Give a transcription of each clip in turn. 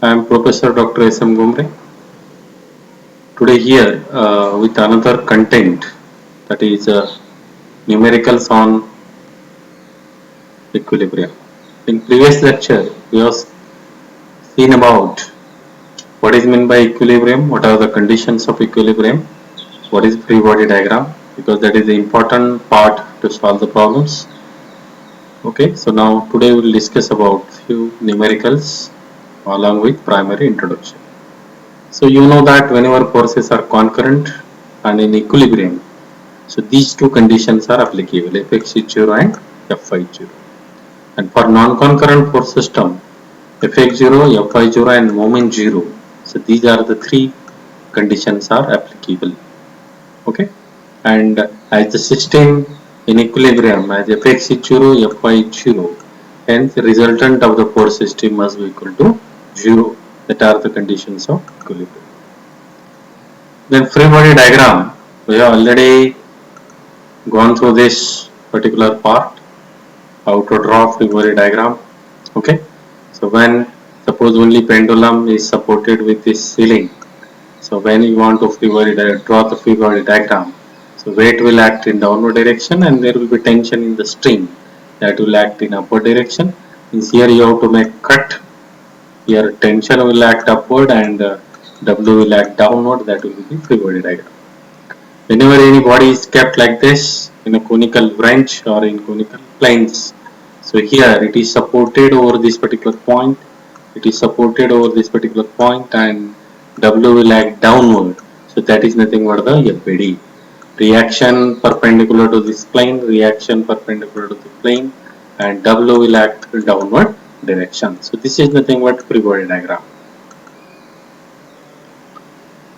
I am Professor Dr. S.M. Gumre. Today here with another content, that is numericals on equilibrium. In previous lecture we have seen about what is meant by equilibrium, what are the conditions of equilibrium, what is free body diagram, because that is the important part to solve the problems. Okay, so now today we will discuss about few numericals along with primary introduction. So you know that whenever forces are concurrent and in equilibrium, so these two conditions are applicable, Fx is 0 and Fy is 0. And for non-concurrent force system, Fx 0, Fy 0 and moment 0. So these are the three conditions are applicable. Okay, and as the system in equilibrium, as Fx is 0, Fy is 0, hence the resultant of the force system must be equal to 0. That are the conditions of equilibrium. Then free body diagram, we have already gone through this particular part, how to draw free body diagram. Okay, so when suppose only pendulum is supported with this ceiling, so when you want to draw the free body diagram, so weight will act in downward direction and there will be tension in the string that will act in upward direction. Means here you have to make cut, here tension will act upward and W will act downward, that will be the free body diagram. Whenever any body is kept like this in a conical branch or in conical planes, so here it is supported over this particular point, it is supported over this particular point and W will act downward, so that is nothing but the FBD. Reaction perpendicular to this plane, reaction perpendicular to the plane, and W will act downward direction. So this is nothing but free body diagram.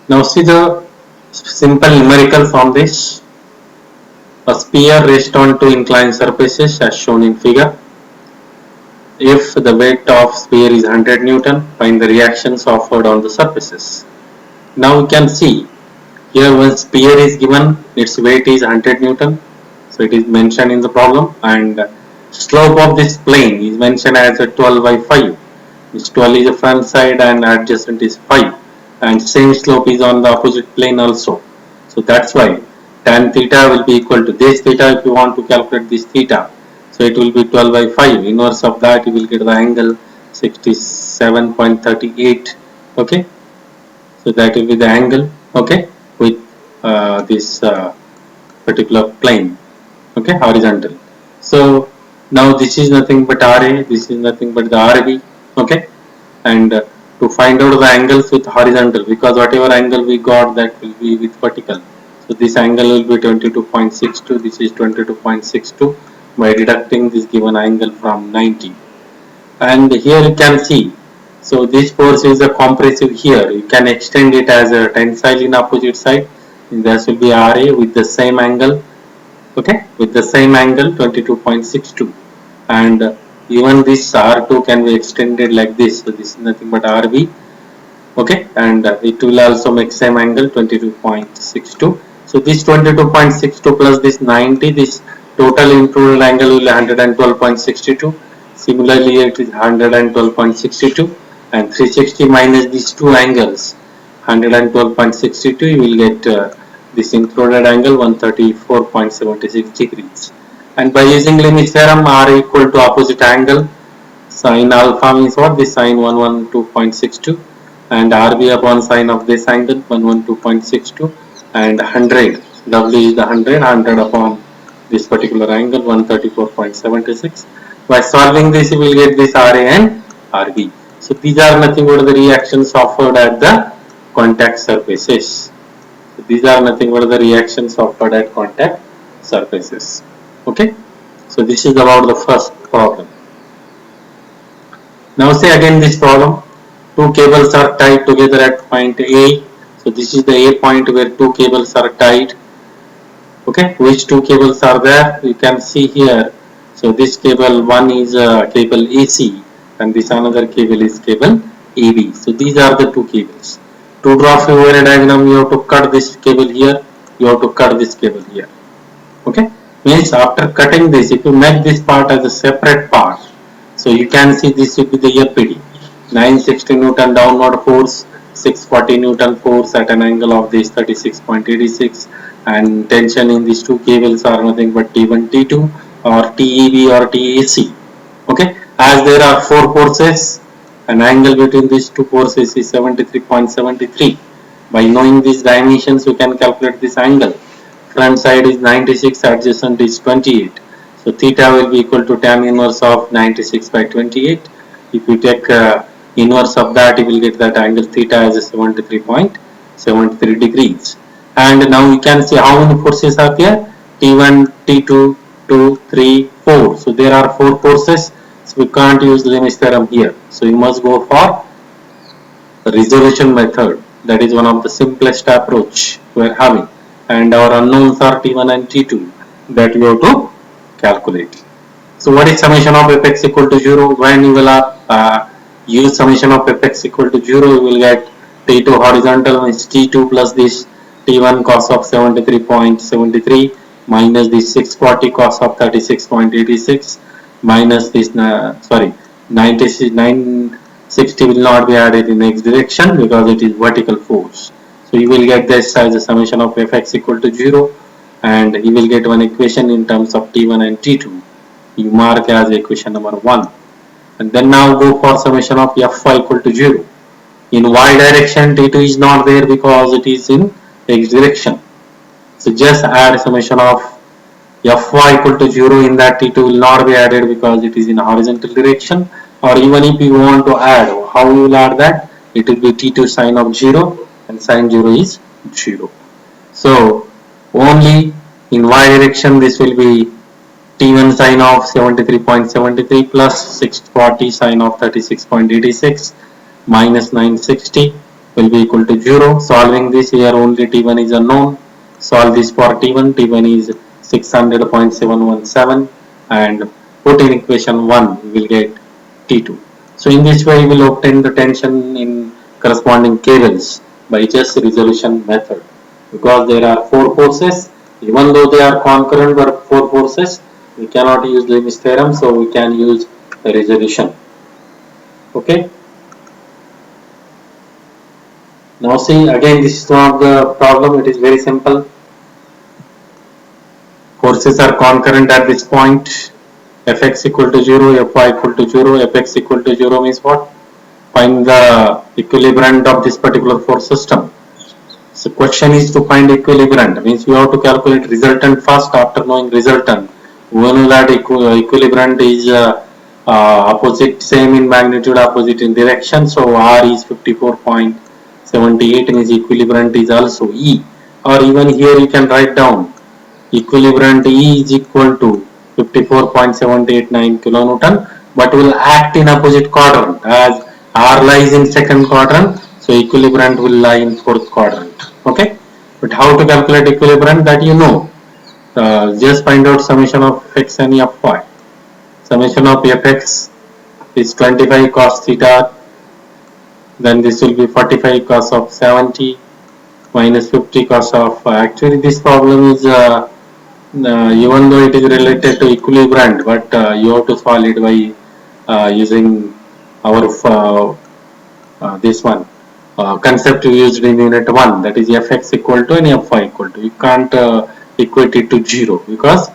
Now see the simple numericals on this. A sphere rests on two inclined surfaces as shown in figure. If the weight of sphere is 100 Newton, find the reactions offered on the surfaces. Now we can see here one sphere is given, its weight is 100 Newton. So it is mentioned in the problem, and slope of this plane is mentioned as a 12 by 5. This 12 is the front side and adjacent is 5, and same slope is on the opposite plane also. So that's why tan theta will be equal to this theta if you want to calculate this theta. So it will be 12 by 5. Inverse of that you will get the angle 67.38. Okay. So that will be the angle. Okay. With this particular plane. Okay. Horizontal. So now this is nothing but RA. This is nothing but the RB. Okay. And to find out the angles with horizontal, because whatever angle we got, that will be with vertical. So this angle will be 22.62. This is 22.62. By deducting this given angle from 90, and here you can see, so this force is a compressive here, you can extend it as a tensile in opposite side, and this will be RA with the same angle, okay, with the same angle 22.62, and even this R2 can be extended like this, so this is nothing but RB, okay, and it will also make same angle 22.62. So this 22.62 plus this 90, this total included angle will be 112.62. Similarly, it is 112.62, and 360 minus these two angles, 112.62, you will get this included angle 134.76 degrees. And by using Limit theorem, R equal to opposite angle, sine alpha means what? This sine 112.62, and RB upon sine of this angle 112.62, and 100, W is the 100 upon this particular angle 134.76. By solving this you will get this RA and RB. So these are nothing but the reactions offered at the contact surfaces. So these are nothing but the reactions offered at contact surfaces. Okay. So this is about the first problem. Now say again this problem. Two cables are tied together at point A. So this is the A point where two cables are tied. Okay, which two cables are there? You can see here. So this cable one is cable AC, and this another cable is cable AB. So these are the two cables. To draw free body diagram, you have to cut this cable here. You have to cut this cable here. Okay, means after cutting this, if you make this part as a separate part, so you can see this will be the FPD. 960 Newton downward force, 640 Newton force at an angle of this 36.86, and tension in these two cables are nothing but T1, T2 or TEB or TAC. Okay, as there are four forces, an angle between these two forces is 73.73. By knowing these dimensions, we can calculate this angle. Front side is 96, adjacent is 28. So theta will be equal to tan inverse of 96 by 28. If you take inverse of that, you will get that angle theta as 73.73 degrees. And now you can see how many forces are there. T1, T2, 2, 3, 4. So there are four forces. So we can't use Lemi's theorem here. So you must go for resolution method. That is one of the simplest approach we are having. And our unknowns are T1 and T2 that we have to calculate. So what is summation of fx equal to 0? When you will use summation of fx equal to 0, you will get T2 horizontal means T2 plus this T1 cos of 73.73 minus this 640 cos of 36.86 minus this 960 will not be added in x direction because it is vertical force. So you will get this as a summation of fx equal to 0, and you will get one equation in terms of T1 and T2. You mark as equation number 1. And then now go for summation of Fy equal to 0. In y direction T2 is not there because it is in x direction. So just add summation of Fy equal to 0, in that T2 will not be added because it is in horizontal direction. Or even if you want to add, how you will add that? It will be T2 sine of 0, and sine 0 is 0. So only in y direction this will be T1 sine of 73.73 plus 640 sine of 36.86 minus 960 will be equal to 0. Solving this, here only T1 is unknown. Solve this for T1. T1 is 600.717, and put in equation 1, we will get T2. So in this way we will obtain the tension in corresponding cables by just resolution method, because there are four forces. Even though they are concurrent but four forces, we cannot use Lemi's theorem, so we can use resolution. Okay. Now see, again this is one of the problem. It is very simple. Forces are concurrent at this point. Fx equal to 0, Fy equal to 0. Fx equal to 0 means what? Find the equilibrium of this particular force system. So question is to find equilibrium. Means you have to calculate resultant first. After knowing resultant, we know that equilibrium is opposite, same in magnitude, opposite in direction. So R is 54.78 means equilibrium is also E. Or even here you can write down equilibrium E is equal to 54.789 kilonewton, but will act in opposite quadrant, as R lies in second quadrant, so equilibrium will lie in fourth quadrant. Okay, but how to calculate equilibrium, that you know. Just find out summation of fx and Fy. Summation of fx is 25 cos theta, then this will be 45 cos of 70 minus 50 cos of actually this problem is even though it is related to equilibrium, but you have to solve it by using our this one concept we used in unit 1, that is fx equal to and Fy equal to. You can't equate it to 0 because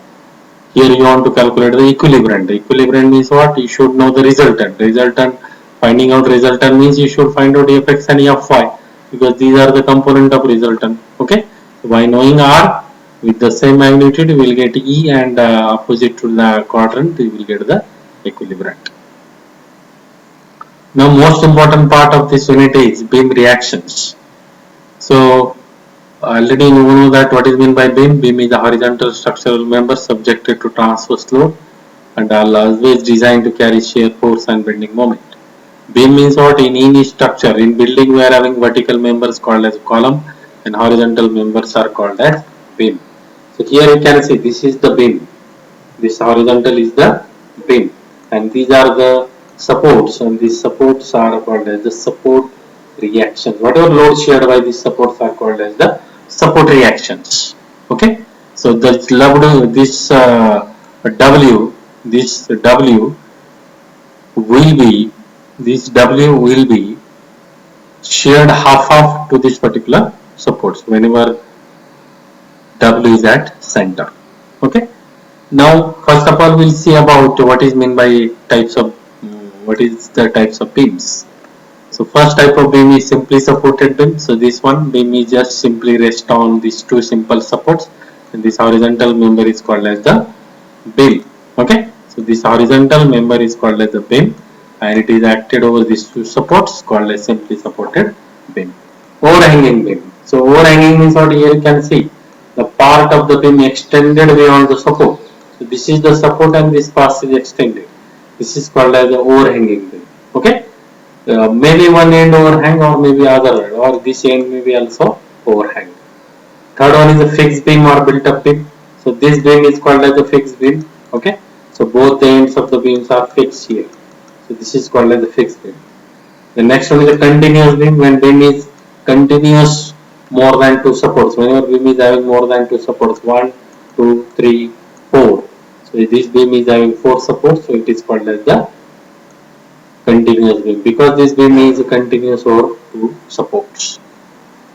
here you want to calculate the equilibrium. The equilibrium means what? You should know the resultant. Finding out resultant means you should find out fx and Fy, because these are the component of resultant. Okay, so by knowing R with the same magnitude, we will get E, and opposite to the quadrant, we will get the equilibrium. Now, most important part of this unit is beam reactions. So, already you know that what is meant by beam. Beam is a horizontal structural member subjected to transverse load and are always designed to carry shear force and bending moment. Beam means what? In any structure, in building we are having vertical members called as column and horizontal members are called as beam. So here you can see this is the beam. This horizontal is the beam, and these are the supports, and these supports are called as the support reactions. Whatever load shared by these supports are called as the support reactions. Okay, so this W will be this W will be shared half to this particular supports whenever W is at center. Okay. Now, first of all, we'll see about what is meant by types of what is the types of beams. So first type of beam is simply supported beam. So this one beam is just simply rest on these two simple supports, and this horizontal member is called as the beam. Okay. So this horizontal member is called as the beam, and it is acted over these two supports called as simply supported beam. Overhanging beam. So overhanging means what here you can see the part of the beam extended beyond the support. So this is the support and this part is extended. This is called as the overhanging beam. Okay. Maybe one end overhang or maybe other, or this end may be also overhang. Third one is a fixed beam or built up beam. So this beam is called as a fixed beam. Okay. So both the ends of the beams are fixed here. So this is called as a fixed beam. The next one is a continuous beam. When beam is continuous more than two supports. Whenever beam is having more than two supports, 1, 2, 3, 4. So this beam is having 4 supports, so it is called as the continuous beam because this beam is continuous over 2 supports.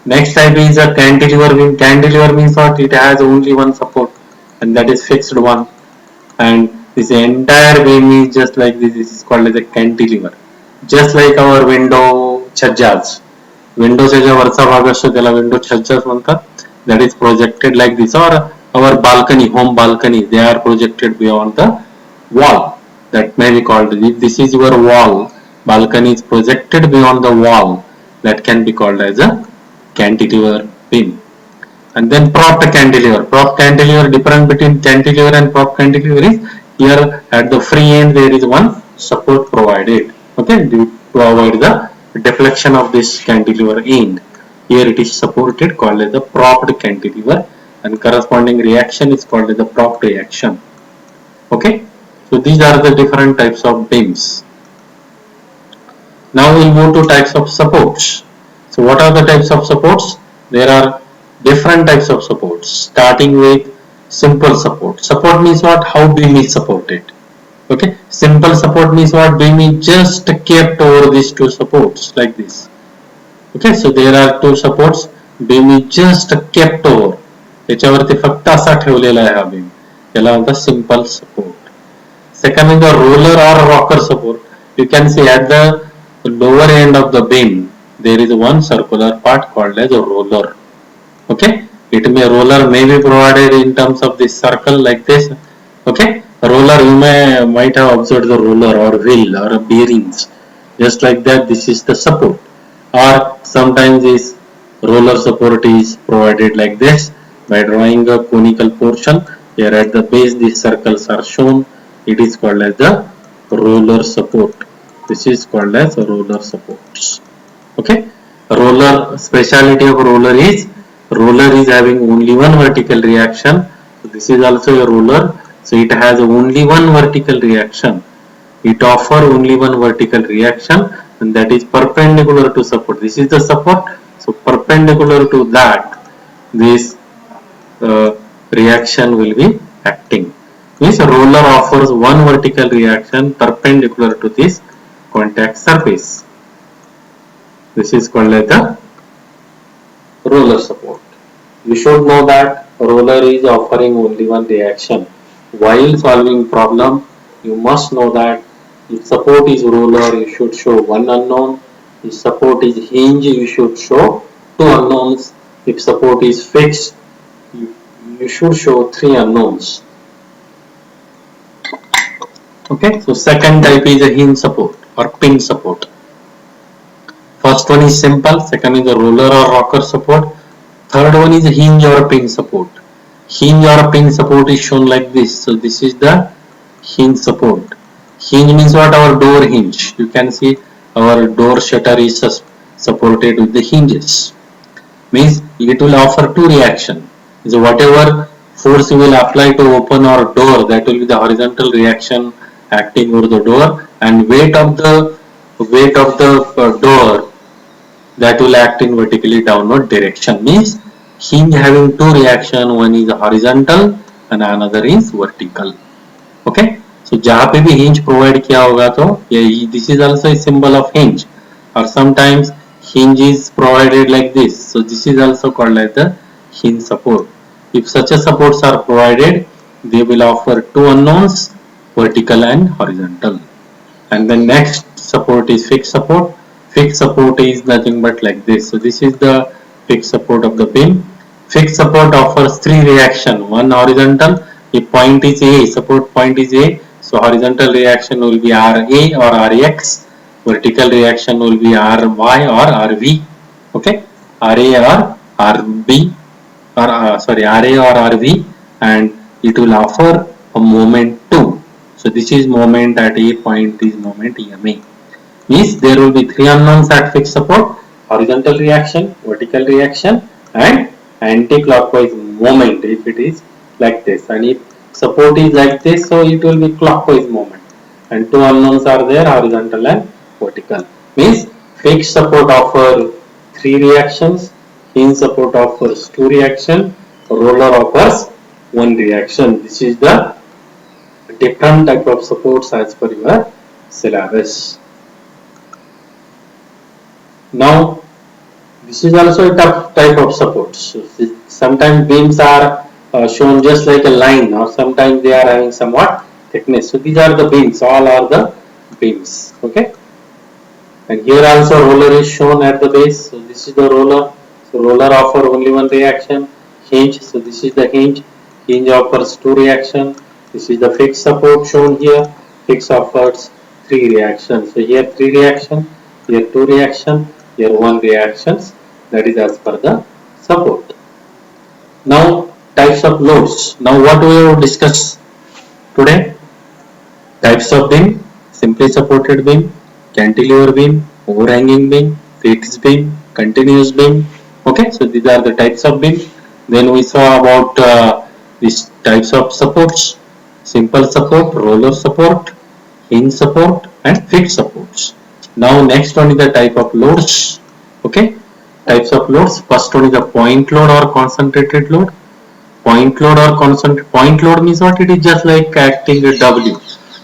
Next type is a cantilever beam. Cantilever means what? It has only one support and that is fixed one, and this entire beam is just like this. This is called as a cantilever. Just like our window छज्जाज. विंडोच्या वरचा भाग असतो त्याला window छज्जाच म्हणतात. That is projected like this, or our balcony, home balcony, they are projected beyond the wall. That may be called, if this is your wall, balcony is projected beyond the wall, that can be called as a cantilever beam. And then propped cantilever. Propped cantilever, difference between cantilever and propped cantilever is here at the free end there is one support provided. Okay, to avoid the deflection of this cantilever end. Here it is supported, called as the propped cantilever, and corresponding reaction is called as the propped reaction. Okay, so these are the different types of beams. Now we'll move to types of supports. So what are the types of supports? There are different types of supports, starting with simple support. Support means what? How beam is supported. Okay, simple support means what? Beam is just kept over these two supports like this. Okay, so there are two supports, beam is just kept over, त्याच्यावरती फक्त असा ठेवलेला आहे हा beam, याला म्हणतात simple support. Second is the roller or rocker support. You can see at the lower end of the beam there is one circular part called as a roller. Okay, it may roller may be provided in terms of this circle like this. Okay, roller, you might have observed the roller or wheel or bearings just like that. This is the support, or sometimes this roller support is provided like this by drawing a conical portion. Here at the base these circles are shown. It is called as the roller support. This is called as roller supports. Okay, roller, speciality of roller is having only one vertical reaction. So this is also a roller, so it has only one vertical reaction. It offers only one vertical reaction, and that is perpendicular to support. This is the support, so perpendicular to that this reaction will be acting. Means roller offers one vertical reaction perpendicular to this contact surface. This is called as the roller support. You should know that roller is offering only one reaction. While solving problem, you must know that if support is roller, you should show one unknown. If support is hinge, you should show two unknowns. If support is fixed, you should show three unknowns. Okay, so second type is a hinge support or pin support. First one is simple, second is a roller or rocker support, third one is a hinge or pin support. Hinge or pin support is shown like this. So this is the hinge support. Hinge means what? Our door hinge. You can see our door shutter is supported with the hinges. Means it will offer two reaction. So whatever force you will apply to open our door, that will be the horizontal reaction acting over the door, and weight of the door, that will act in vertically downward direction. Means hinge having two reaction, one is horizontal and another is vertical. Okay, So जहाँ पे भी hinge provide किया होगा तो ये this is also a symbol of hinge, or sometimes hinge is provided like this. So this is also called like the hinge support. If such a supports are provided, they will offer two unknowns, vertical and horizontal. And the next support is fixed support. Fixed support is nothing but like this. So this is the fixed support of the beam. Fixed support offers three reaction. One horizontal, if point is A, support point is A, so horizontal reaction will be RA or RX, vertical reaction will be RY or RV, okay, RA or RB, or sorry, RA or RV, and it will offer a moment 2. So this is moment at A point is moment EMA. Means there will be three unknowns at fixed support: horizontal reaction, vertical reaction, and anti-clockwise moment if it is like this. And if support is like this, so it will be clockwise moment. And two unknowns are there: horizontal and vertical. Means fixed support offer three reactions, hinge support offers two reaction, roller offers one reaction. This is the different type of supports as per your syllabus. Now, this is also a tough type of support. So, sometimes beams are shown just like a line, or sometimes they are having somewhat thickness. So these are the beams, all are the beams. Okay. And here also roller is shown at the base. So this is the roller. So roller offer only one reaction. Hinge. So this is the hinge. Hinge offers two reaction. This is the fixed support shown here. Fixed offers three reactions. So here three reaction. Here two reaction. Here one reactions. That is as per the support. Now types of loads. Now what we will discuss today? Types of beam: simply supported beam, cantilever beam, overhanging beam, fixed beam, continuous beam. Okay, so these are the types of beam. Then we saw about these types of supports: simple support, roller support, hinge support, and fixed supports. Now next one is the type of loads. Okay, types of loads. First one is the point load or concentrated load. Point load means what? It is just like acting a W.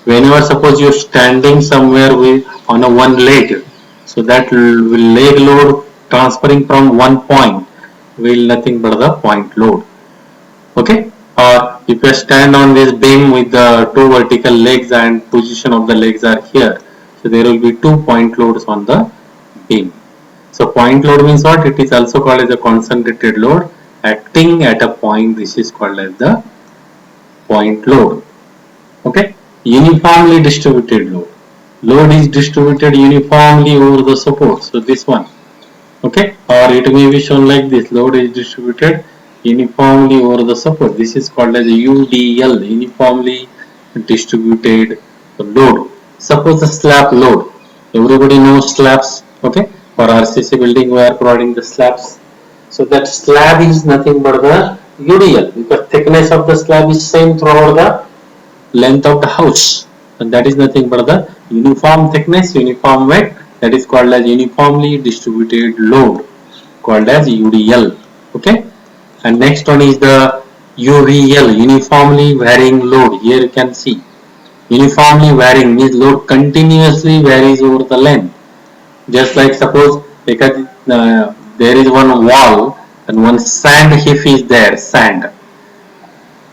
Whenever suppose you're standing somewhere with on a one leg, so that leg load transferring from one point will nothing but the point load. Okay, or if you stand on this beam with the two vertical legs and position of the legs are here, so there will be 2 point loads on the beam. So point load means what? It is also called as a concentrated load acting at a point. This is called as the point load. Okay, uniformly distributed load. Load is distributed uniformly over the support. So this one. Okay, or it may be shown like this: load is distributed uniformly over the support. This is called as UDL, uniformly distributed load. Suppose the slab load. Everybody knows slabs. Okay, for RCC building we are providing the slabs. So that slab is nothing but the UDL, because thickness of the slab is same throughout the length of the house, and that is nothing but the uniform thickness, uniform weight, that is called as uniformly distributed load, called as UDL. Okay, and next one is the UVL, uniformly varying load. Here you can see uniformly varying means load continuously varies over the length. Just like suppose there is one wall and one sand heap is there, sand.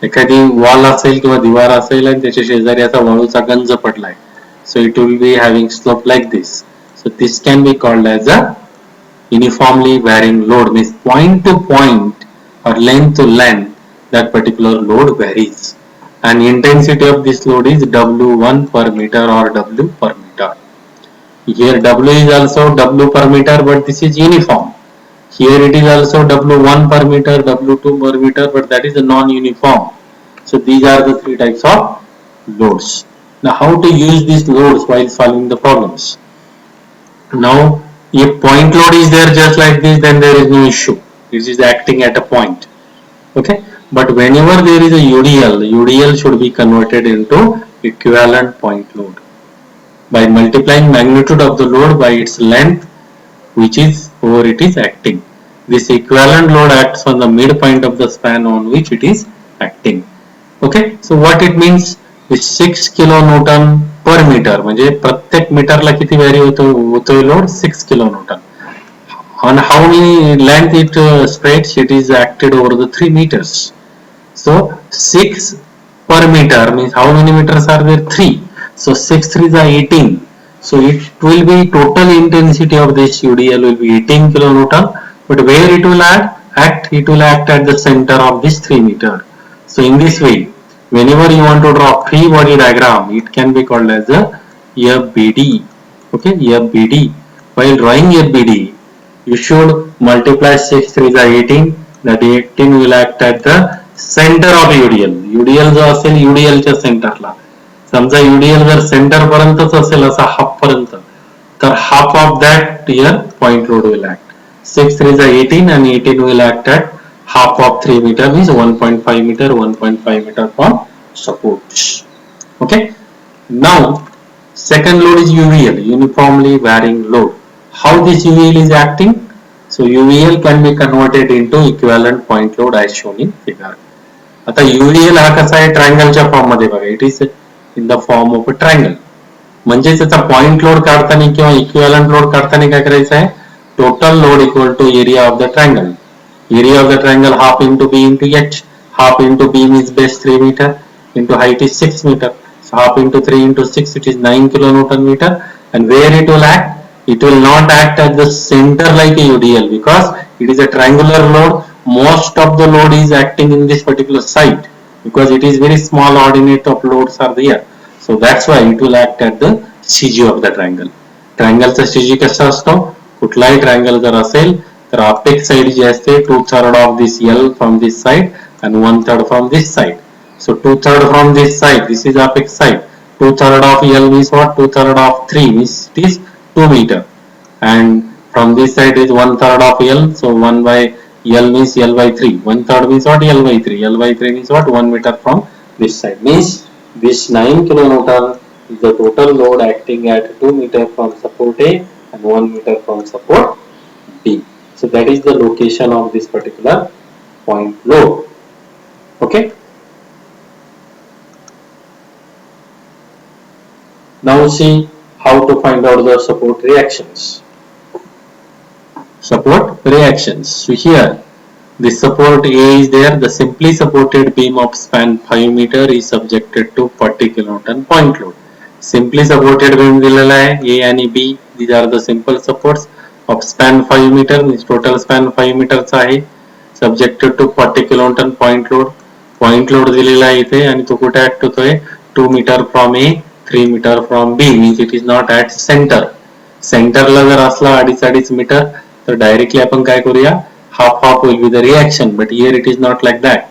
एखादी wall असेल किंवा दिवार असेल आणि त्याच्या शेजारी असा वाळूचा गंज पडलाय, so it will be having slope like this. So this can be called as a uniformly varying load, means point to point or length to length that particular load varies, and intensity of this load is W1 per meter or W per meter. Here W is also W per meter, but this is uniform. Here it is also W1 per meter, W2 per meter, but that is a non-uniform. So these are the three types of loads. Now how to use these loads while solving the problems? Now if point load is there just like this, then there is no issue. This is acting at a point. Okay. But whenever there is a UDL, UDL should be converted into equivalent point load by multiplying magnitude of the load by its length, which is over it is acting. This equivalent load acts on the midpoint of the span on which it is acting. Okay, so what it means? is 6 kilonewton per meter. म्हणजे प्रत्येक मीटरला किती vary होतोय load 6 kilonewton. On how many length it spreads, it is acted over the 3 meters. So 6 per meter means how many meters are there? 3. So 6 3s are 18. So it will be total intensity of this UDL will be 18 kilonewton. But where it will act? It will act at the center of this 3 meter. So in this way, whenever you want to draw free body diagram, it can be called as a FBD. Okay, FBD. While drawing FBD, you should multiply 6 3s are 18. That 18 will act at the center of UDL. UDL जो असेल UDL च्या सेंटरला. समजा UDL जर centre पर्यंतच असेल असा half पर्यंत, तर half of that here point load will act. 6 3s are 18 and 18 will act at half of 3 meter means 1.5 meter, 1.5 meter from support. Okay. Now second load is UVL, uniformly varying load. How this UVL is acting? So UVL can be converted into equivalent point load as shown in figure. आता UVL हा कसा आहे ट्रायंगलच्या form मध्ये बघा. It is in the form of a triangle. म्हणजे त्याचा point load काढताना किंवा इक्विव्हॅलंट लोड काढताना काय करायचं आहे? Total load equal to area of the triangle. Area of the triangle half into B into H. Half into B means base 3 meter into height is 6 meter. So half into 3 into 6 it is 9 kilonewton meter. And where it will act? It will not act at the center like a UDL because it is a triangular load. Most of the load is acting in this particular site because it is very small ordinate of loads are there. So that's why it will act at the CG of the triangle. Triangle चा CG कसा असतो? कुठलाही triangle जर असेल तर apex side जी असते 2/3 of this L from this side and 1/3 from this side. So 2/3 from this side, this is apex side. 2/3 of L means what? 2/3 of 3 means it is 2 meter. And from this side is 1/3 of L. So 1 by L means L by 3. 1/3 means what? L by 3. L by 3 means what? 1 meter from this side. Means this 9 kilonewton is the total load acting at 2 meter from support A and 1 meter from support B. So that is the location of this particular point load. Okay. Now see how to find out the support reactions. Support reactions. So here this support A is there. The simply supported beam of span 5 meter is subjected to 40 kilonewton point load. Simply supported beam दिलेला आहे A आणि B. These are the simple supports. of span 5 meter means total span 5 meter चा आहे. subjected to 40 kilonewton point load. point load दिलेला आहे इथे आणि तो कुठे ऍक्ट होतोय? 2 meter from A, 3 meter from B means it is not at center. सेंटरला जर असला 2.5 मीटर तर डायरेक्टली आपण काय करूया? half will be the reaction, but here it is not like that.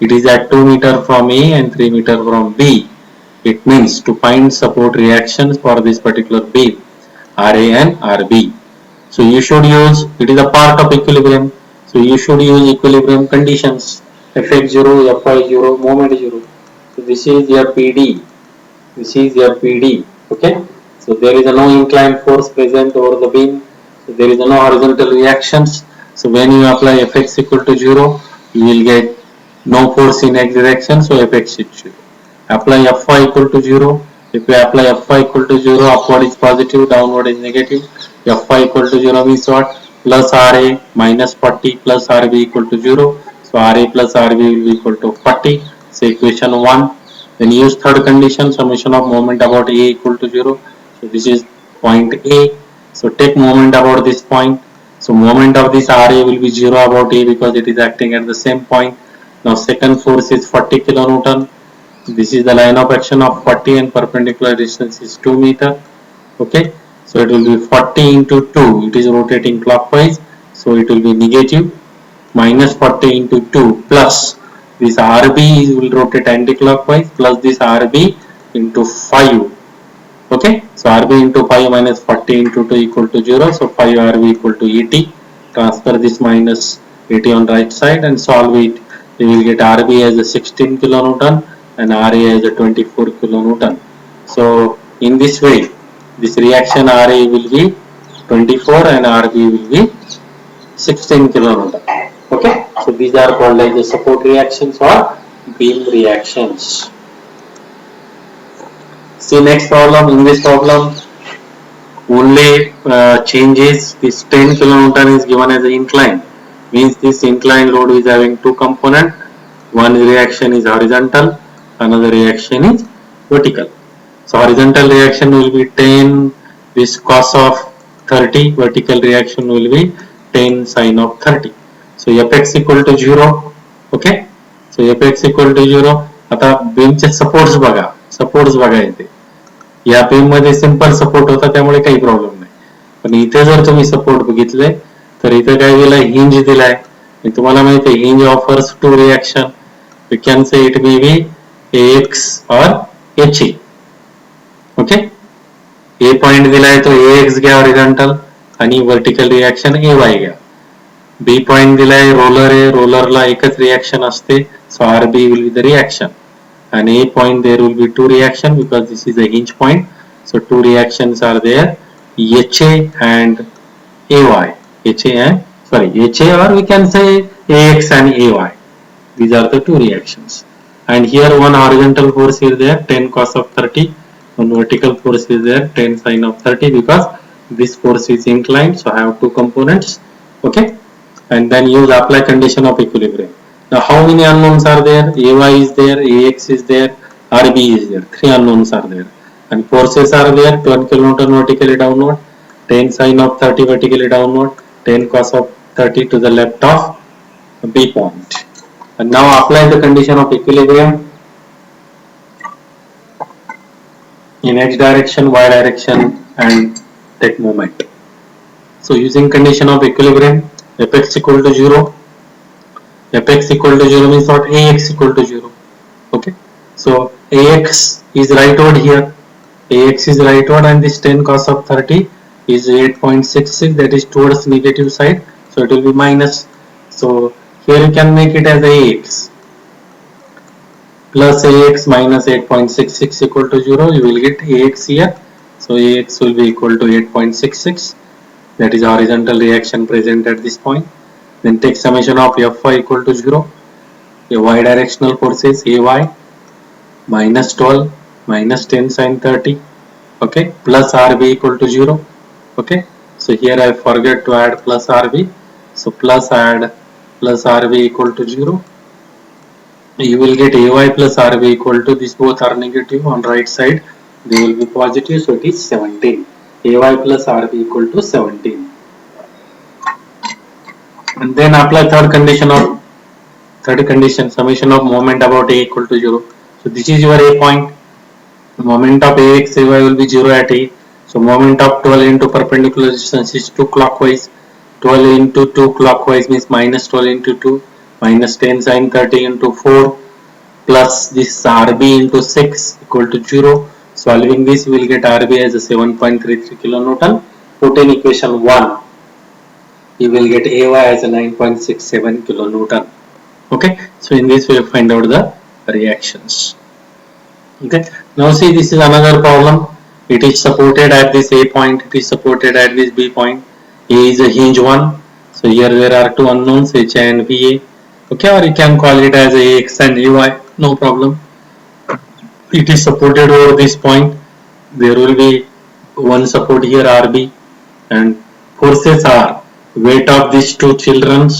It is at 2 meter from A and 3 meter from B. It means to find support reactions for this particular beam, RA and RB. So you should use, it is a part of equilibrium. So you should use equilibrium conditions. Fx0, Fy0, moment 0. So this is your PD. This is your PD. Okay. So there is no inclined force present over the beam. So there is no horizontal reactions. So when you apply Fx equal to 0, you will get no force in x direction. So Fx is 0. Apply Fy equal to 0. If we apply Fy equal to 0, upward is positive, downward is negative. Fy equal to 0 means what? Plus Ra minus 40 plus Rb equal to 0. So Ra plus Rb will be equal to 40. So equation 1. Then use third condition, summation of moment about A equal to 0. So this is point A. So take moment about this point. So moment of this Ra will be 0 about A because it is acting at the same point. Now second force is 40 kilonewton. This is the line of action of 40 and perpendicular distance is 2 meter. Okay. So it will be 40 into 2. It is rotating clockwise. So it will be negative. Minus 40 into 2 plus this RB will rotate anti-clockwise plus this RB into 5. Okay. So RB into 5 minus 40 into 2 equal to 0. So 5 RB equal to 80. Transfer this minus 80 on right side and solve it. You will get RB as a 16 kilonewton and Ra as a 24 kilonewton. So in this way, this reaction Ra will be 24 and Rb will be 16 kilonewton. Okay. So these are called as the support reactions or beam reactions. See next problem. In this problem, only changes this 10 kilonewton is given as an incline. Means this incline load is having two components. One reaction is horizontal, another reaction is vertical. So horizontal reaction will be 10 this cos of 30, vertical reaction will be 10 sin of 30. So Fx equal to 0. Okay. So Fx equal to 0. आता बीमचे supports बघा येते. या beam मध्ये simple support होता त्यामुळे काही problem नाही. पण इथे जर तुम्ही सपोर्ट बघितले तर इथे काय दिलाय, हिंज दिलाय. तुम्हाला माहिती आहे hinge offers two reaction. We can say it may be Ax और HA. ओके. ए पॉइंट दिलाय तो Ax घ्या हॉरिझॉन्टल आणि वर्टिकल रिएक्शन AY घ्या. बी पॉइंट दिलाय रोलर आहे, रोलरला एकच रिएक्शन असते. सो RB will be the reaction. And A point there will be two reaction because this is a hinge point. So two reactions are there, HA and AY. HA or we can say AX and AY. These are the two reactions. And here one horizontal force is there, 10 cos of 30. One vertical force is there, 10 sin of 30 because this force is inclined. So I have two components. Okay. And then use apply condition of equilibrium. Now how many unknowns are there? AY is there, AX is there, RB is there. Three unknowns are there. And forces are there, 12 kN vertically downward, 10 sin of 30 vertically downward, 10 cos of 30 to the left of B point. And now apply the condition of equilibrium in X direction, Y direction and take moment. So using condition of equilibrium, Fx equal to 0. Fx equal to 0 means what? Ax equal to 0. Okay. So Ax is rightward here. Ax is rightward and this 10 cos of 30 is 8.66, that is towards negative side. So it will be minus. So here you can make it as Ax. Plus Ax minus 8.66 equal to 0. You will get Ax here. So Ax will be equal to 8.66. That is horizontal reaction present at this point. Then take summation of Fy equal to 0. A y directional forces Ay minus 12 minus 10 sin 30. Okay. Plus Rb equal to 0. Okay. So here I forget to add plus Rb. So plus Rb equal to 0. You will get Ay plus Rb equal to, this both are negative on right side. They will be positive. So it is 17. Ay plus Rb equal to 17. And then apply third condition, summation of moment about A equal to 0. So this is your A point. The moment of Ax, Ay will be 0 at A. So moment of 12 into perpendicular distance is 2 clockwise. 12 into 2 clockwise means minus 12 into 2 minus 10 sin 30 into 4 plus this Rb into 6 equal to 0. Solving this, we will get Rb as a 7.33 kilonewton. Put in equation 1. You will get Ay as a 9.67 kilonewton. Okay. So in this we will find out the reactions. Okay. Now see, this is another problem. It is supported at this A point. It is supported at this B point. A is a hinge one. So here there are two unknowns, HA and VA. Okay. Or you can call it as Ax and Ay. No problem. It is supported over this point. There will be one support here, RB, and forces are weight of these two children,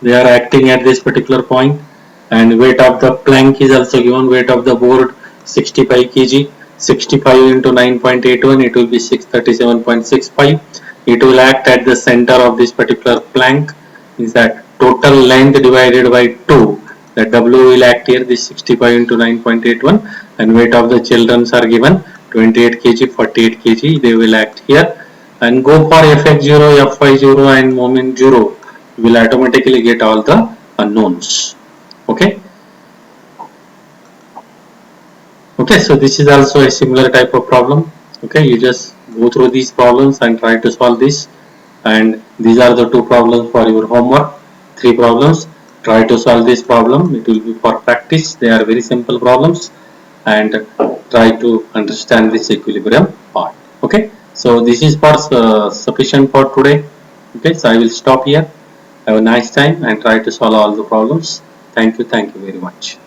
they are acting at this particular point, and weight of the plank is also given. Weight of the board 65 kg. 65 into 9.81, it will be 637.65. It will act at the center of this particular plank. Is that total length divided by 2. That W will act here, this 65 into 9.81, and weight of the children are given 28 kg, 48 kg. They will act here. And go for Fx0, Fy0 and moment 0. You will automatically get all the unknowns. Okay. Okay, so this is also a similar type of problem. Okay, you just go through these problems and try to solve this. And these are the two problems for your homework. 3 problems. Try to solve this problem. It will be for practice. They are very simple problems. And try to understand this equilibrium part. Okay. So this is for sufficient for today. Okay, so I will stop here. Have a nice time and try to solve all the problems. Thank you very much.